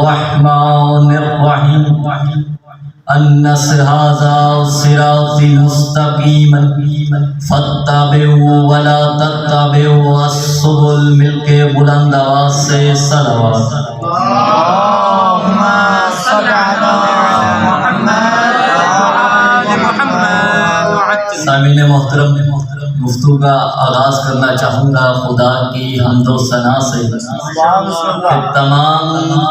الرحمن الرحیم ان هذا صراطی مستقیما فاتبعوا ولا تتبعوا السبل مل کے بلند آواز سے صلوات اللهم صل على محمد وعلى محمد وعجل. سامعین محترم، گفتگو کا آغاز کرنا چاہوں گا خدا کی حمد و ثنا سے کہ تمام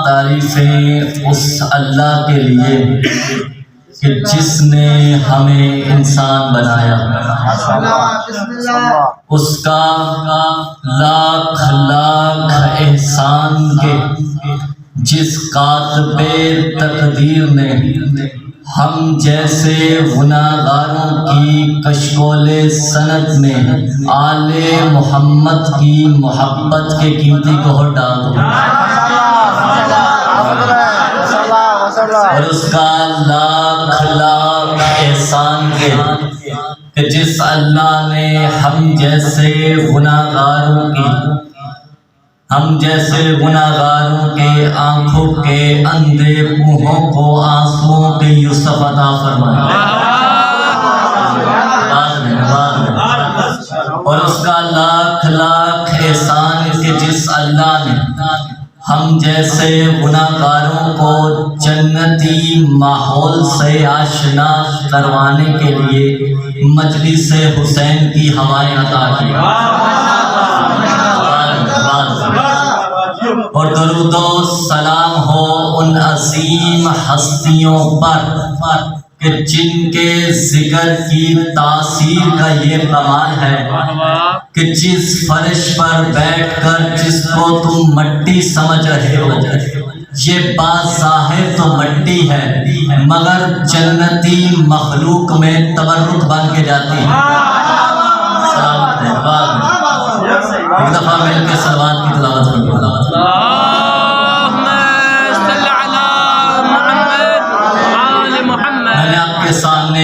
تعریفیں اس اللہ کے لیے کہ جس نے ہمیں انسان بنایا، اس کا لاکھ لاکھ احسان کے جس کاتب تقدیر نے ہم جیسے گناہگاروں کی کشکول سند میں آل محمد کی محبت کے قیمتی گوہر ڈال دو، اور اس کا لاکھ لاکھ احسان کے کہ جس اللہ نے ہم جیسے گناہگاروں کے آنکھوں کے اندھے منہوں کو آنسوؤں کے یوسف عطا فرمایا، اور اس کا لاکھ لاکھ احسان کہ جس اللہ نے ہم جیسے گناہگاروں کو جنتی ماحول سے آشنا کروانے کے لیے مجلس حسین کی ہوائیں عطا کی، اور درود و سلام ہو ان عظیم ہستیوں پر کہ جن کے ذکر کی تاثیر کا یہ کمال ہے کہ جس فرش پر بیٹھ کر جس کو تم مٹی سمجھ رہے ہو یہ بظاہر تو مٹی ہے مگر جنتی مخلوق میں تبرک بن کے جاتی ہے۔ ایک دفعہ مل کے صلوات کی تلاوت کریں۔ اللهم صل على محمد وعلى محمد. میں نے آپ کے سامنے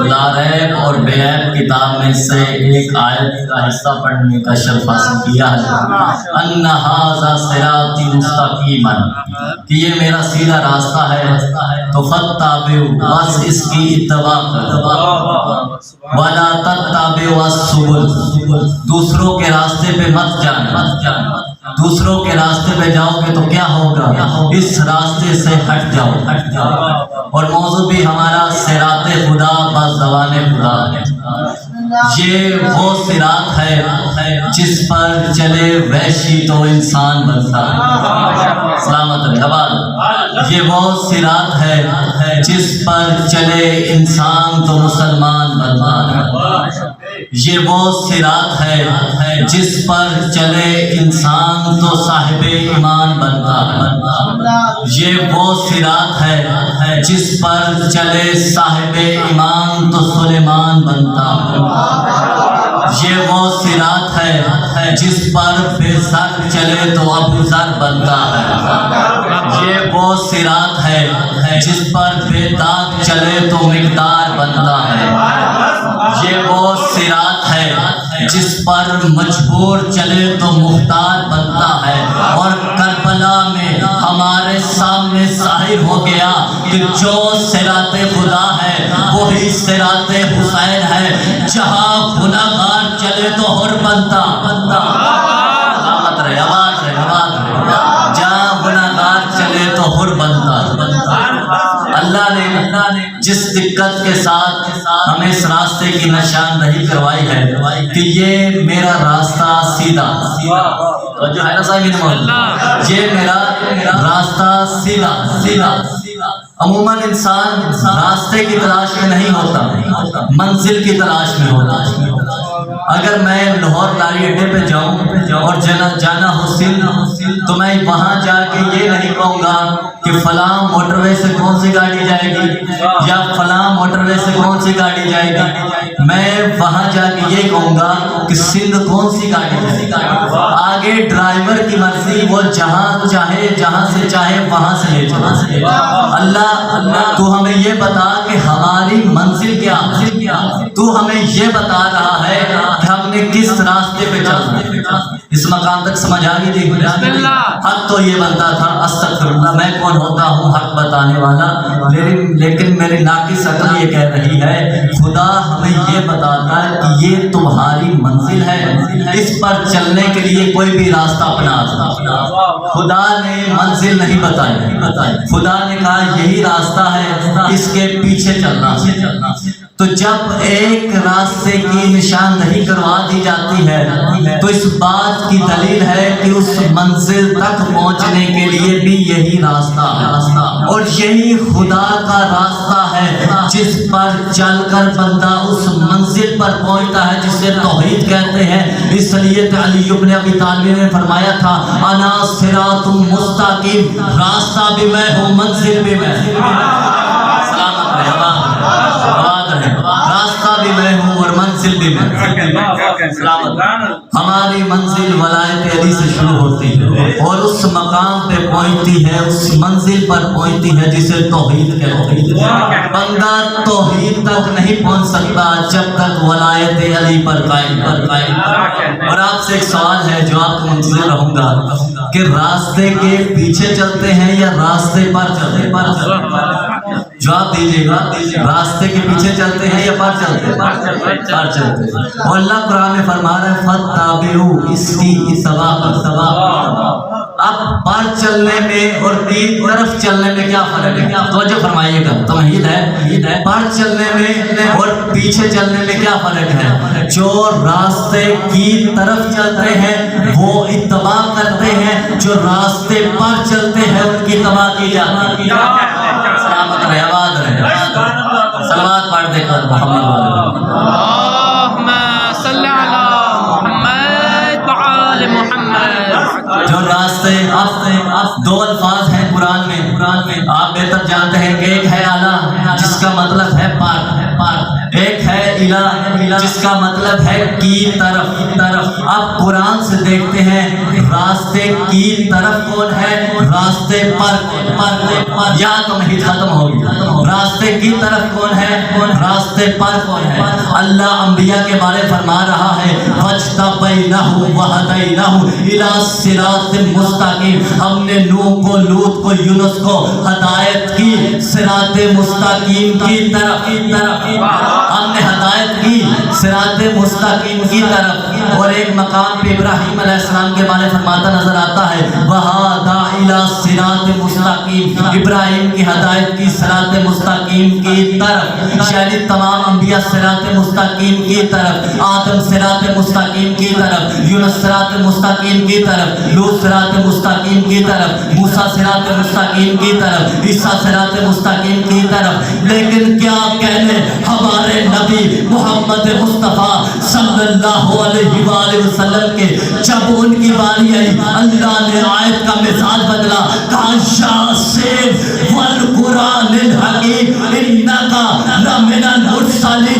لا ریب اور بے عیب کتاب میں سے ایک آیت کا حصہ پڑھنے کا شرف حاصل کیا ہے، ان ھذا صراطی مستقیما، کہ یہ میرا سیدھا راستہ ہے تو فاتبعوا، بس اس کی اتباع کرو، ولا تتبعوا السبل، دوسروں کے راستے پہ مت جانا، دوسروں کے راستے پہ جاؤ گے تو کیا ہوگا، اس راستے سے ہٹ جاؤ۔ اور موضوع بھی ہمارا صراط خدا بزبان خدا ہے۔ یہ وہ صراط ہے جس پر چلے وحشی تو انسان بنتا ہے، سلامت رہے آباد۔ یہ وہ صراط ہے جس پر چلے انسان تو مسلمان بنتا ہے، یہ وہ صراط ہے جس پر چلے انسان تو صاحب ایمان بنتا ہے، یہ وہ صراط ہے جس پر چلے صاحب ایمان تو سلیمان بنتا ہے، یہ وہ صراط ہے جس پر بے سر چلے تو ابو ذر بنتا ہے، یہ وہ صراط ہے جس پر بے داغ چلے تو مقدار بنتا ہے، یہ وہ صراط ہے جس پر مجبور چلے تو مختار بنتا ہے۔ اور کربلا میں ہمارے سامنے ظاہر ہو گیا کہ جو صراط خدا ہے وہی صراط حسین ہے، جہاں گناہگار چلے تو حر بنتا، آباد رہے آباد رہے آباد رہے، جہاں گناہگار چلے تو حر بنتا۔ اللہ نے جس دقت کے ساتھ ہمیں اس راستے کی نشاندہی کروائی ہے کہ یہ میرا راستہ سیدھا، جو ہے نا صاحب، یہ میرا راستہ سیدھا۔ عموماً انسان راستے کی تلاش میں نہیں ہوتا، منزل کی تلاش میں ہوتا۔ اگر میں لاہور لاری اڈے پہ جاؤں اور جانا حسین تو میں وہاں جا کے یہ نہیں کہوں گا کہ فلاں موٹر وے سے کون سی گاڑی جائے گی یا فلاں موٹر وے سے کون سی گاڑی جائے گی، میں وہاں جا کے یہ کہوں گا کہ سندھ کون سی گاڑی جائے گی۔ آگے ڈرائیور کی مرضی، وہ جہاں چاہے جہاں سے چاہے وہاں سے لے چلا۔ اللہ تو ہمیں یہ بتا کہ ہماری منزل کیا، تو ہمیں یہ بتا رہا ہے کہ ہم نے کس راستے پہ چلنا ہے۔ اس مقام تک سمجھ آ گئی تھی؟ بسم اللہ۔ حق تو یہ بنتا تھا استغفر اللہ، میں کون ہوتا ہوں حق بتانے والا، لیکن میری ناقص عقل یہ کہہ رہی ہے خدا ہمیں یہ بتاتا ہے کہ یہ تمہاری منزل ہے، اس پر چلنے کے لیے کوئی بھی راستہ اپنا۔ خدا نے منزل نہیں بتائی، خدا نے کہا یہی راستہ ہے، اس کے پیچھے چلنا۔ تو جب ایک راستے کی نشاندہی کروا دی جاتی ہے تو اس بات کی دلیل ہے کہ اس منزل تک پہنچنے کے لیے بھی یہی راستہ ہے، اور یہی خدا کا راستہ ہے جس پر چل کر بندہ اس منزل پر پہنچتا ہے جسے توحید کہتے ہیں۔ اس لیے علی ابن ابی طالب نے فرمایا تھا انا صراط مستقیم، راستہ بھی میں ہوں منزل بھی میں۔ سلامت رہے، آباد رہے، راستہ بھی میں ہوں اور منزل بھی میں۔ سلامت۔ ہماری منزل ولایت علی سے شروع ہوتی ہے اور اس مقام پہ پہنچتی ہے، اس منزل پر پہنچتی ہے جسے توحید کہتے ہیں۔ بندہ توحید تک نہیں پہنچ سکتا جب تک ولایت علی پر قائم۔ اور آپ سے ایک سوال ہے، جو آپ کو منتظر رہوں گا کہ راستے کے پیچھے چلتے ہیں یا راستے پر چلتے ہیں؟ جواب دیجیے گا، راستے کے پیچھے چلتے ہیں یا پر چلتے ہیں؟ پر چلتے ہیں۔ اور اللہ قرآن میں فرما رہا ہے فَاتَّبِعُوا، اس کی اتباع پر۔ اب پر چلنے میں اور تین طرف چلنے میں کیا فرق ہے؟ توجہ فرمائیے گا، تمہید ہے۔ پر چلنے میں اور پیچھے چلنے میں کیا فرق ہے؟ جو راستے کی طرف چلتے ہیں وہ اتباع کرتے ہیں، جو راستے پر چلتے ہیں ان کی اتباع کی جاتی ہے۔ سلامت رہے، آباد رہے، صلوات پڑھ دے کر محمد اللہم صلی علی محمد وعلی محمد۔ جو راستے دو الفاظ ہیں قرآن میں، آپ بہتر جانتے ہیں کہ ایک ہے اعلیٰ جس کا مطلب ہے پار، ایک ہے الہ جس کا مطلب ہے کی طرف۔ آپ قرآن سے دیکھتے ہیں راستے کی طرف کون ہے، راستے پر، یا تو نہیں ختم ہوگی، راستے کی طرف کون ہے، راستے پر کون ہے۔ اللہ انبیاء کے بارے فرما رہا ہے وَاجْتَبَيْنَهُ وَهَدَيْنَهُ إِلَىٰ صِرَاطٍ مستقیم، ہم نے نوح کو، لوط کو، یونس کو ہدایت کی صراط مستقیم کی طرف، ہم نے ہدایت کی صراط مستقیم کی طرف۔ اور ایک مقام پہ ابراہیم علیہ السلام کے بارے فرماتا نظر آتا ہے وَهَدَىٰ إِلَىٰ صِرَاطٍ مستقیم، ابراہیم کی ہدایت کی صراط مستقیم کی طرف، یعنی تمام انبیاء صراط مستقیم کی طرف، آدم صراط مستقیم کی طرف، یونس صراط مستقیم کی طرف، لوط صراط مستقیم کی طرف، موسیٰ صراط مستقیم کی طرف، عیسیٰ صراط مستقیم کی طرف۔ لیکن کیا کہنے ہمارے نبی محمد مصطفیٰ صلی اللہ علیہ وآلہ وسلم کے جب ان کی باری آئی اللہ نے آیت کا مزاج بدلا، کہا یاسین والقرآن الحکیم انکا لمن المرسلین،